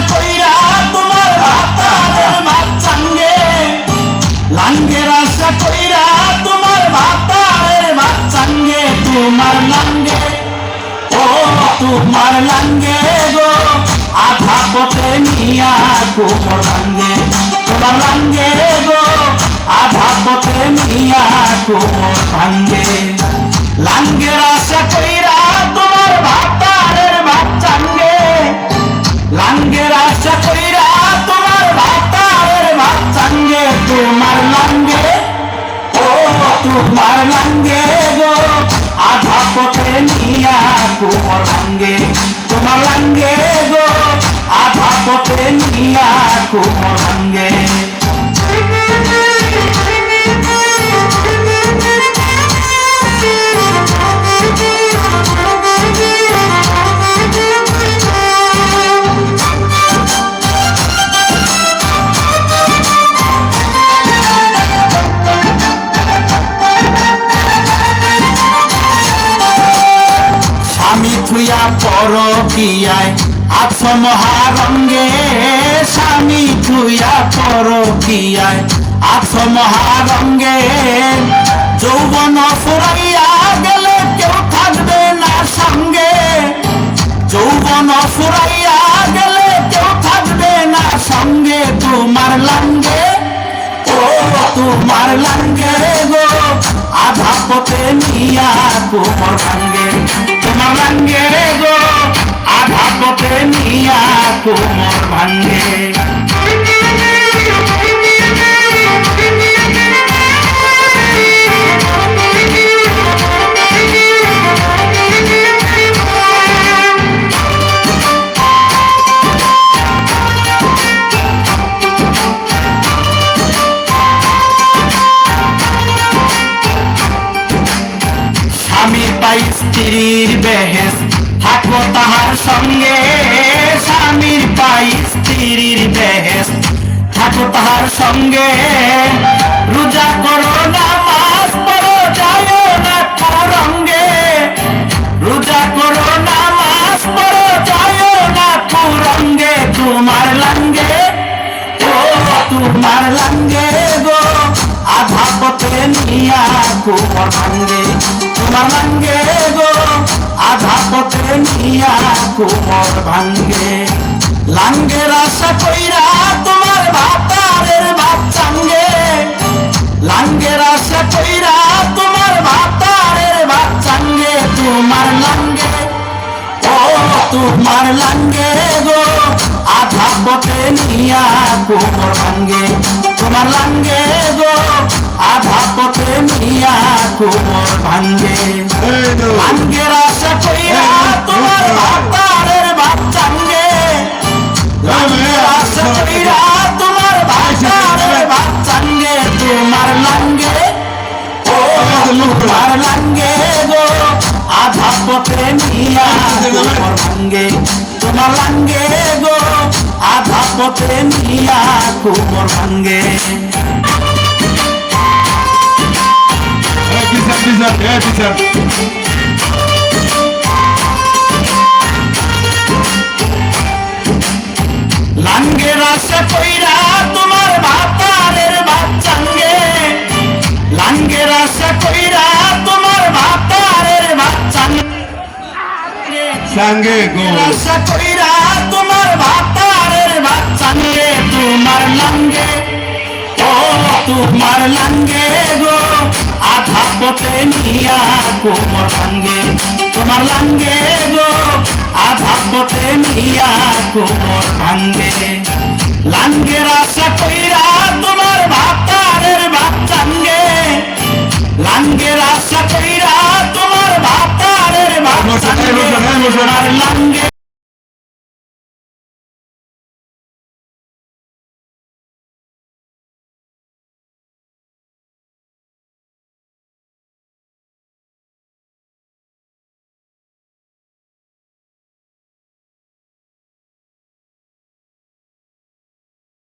কইরা তোমার ভাতারের ভাত চাঙ্গে, লাঙ্গের আশা কইরা তোমার ভাতারের ভাত চাঙ্গে, তোমার লাঙ্গে ও তোমার লাঙ্গে গো আধা পথে নিয়া কোমর ভাঙ্গে, তোমার লাঙ্গে গো আধা পথে নিয়া কোমর ভাঙ্গে। লাঙ্গের আশা কইরা তোমার ভাতারের ভাত চাঙ্গে, লাঙ্গের আশা কইরা তোমার ভাতারের ভাত চাঙ্গে, তোমার লাঙ্গে ও তোমার লাঙ্গে গো আধা পথে নিয়া কোমর ভাঙ্গে, তোমার লাঙ্গে গো আধা পথে নিয়া কোমর ভাঙ্গে। স্বামী থুয়া পরকিয়ায় আছো মহারঙ্গে, স্বামী থুয়া পরকিয়ায় আছো মহারঙ্গে, যৌবন ফুরাইয়া গেলে কেউ থাকবে না সঙ্গে, যৌবন ফুরাইয়া গেলে কেউ থাকবে না সঙ্গে, তোমার লাঙ্গে ও তোমার লাঙ্গে গো আধা পথে নিয়া কোমর ভাঙ্গে, তোমার লাঙ্গে গো আধা পথে নিয়া কোমর ভাঙ্গে। স্বামী পাই স্ত্রীর বেহেস থাকো তাহার সঙ্গে, স্বামীর পাই স্ত্রীর বেহেস থাকো তাহার সঙ্গে, রোজা করো নামাজ পড়ো যাও না কুরঙ্গে, রোজা করো নামাজ পড়ো যাও না কুরঙ্গে, তোমার লাঙ্গে ও তোমার লাঙ্গে গো আধা পথে নিয়া কোমর ভাঙ্গে, তোমার লাঙ্গে গো আধা পথে নিয়া কোমর ভাঙ্গে। লাঙ্গের আশা কইরা তোমার ভাতারের ভাত চাঙ্গে, লাঙ্গের আশা কইরা তোমার ভাতারের ভাত চাঙ্গে, তোমার লাঙ্গে ও তোমার লাঙ্গে গো আধা পথে নিয়া কোমর ভাঙ্গে, তোমার লাঙ্গে গো আধা পথে নিয়া কোমর ভাঙ্গে। লাঙ্গের আশা কইরা তোমার ভাতারের ভাত চাঙ্গে, লাঙ্গের আশা কইরা তোমার ভাতারের ভাত চাঙ্গে, তোমার লাঙ্গে ও তোমার লাঙ্গে গো আধা পথে নিয়া কোমর ভাঙ্গে, তোমার লাঙ্গে গো আধা পথে নিয়া কোমর ভাঙ্গে। লাঙ্গের আশা কইরা তোমার ভাতারের ভাত চাঙ্গে, লাঙ্গের আশা কইরা তোমার ভাতারের ভাত চাঙ্গে, সঙ্গে গো আশা কইরা তোমার ভাতারের ভাত চাঙ্গে, তোমার লাঙ্গে ও তোমার লাঙ্গে গো আধা পথে নিয়া কোমর ভাঙ্গে, তোমার লাঙ্গে গো আধা পথে নিয়া কোমর ভাঙ্গে। লাঙ্গের আশা কইরা তোমার ভাতারের ভাত চাঙ্গে, লাঙ্গের আশা কইরা তোমার ভাতারের ভাত চাঙ্গে, তোমার লাঙ্গে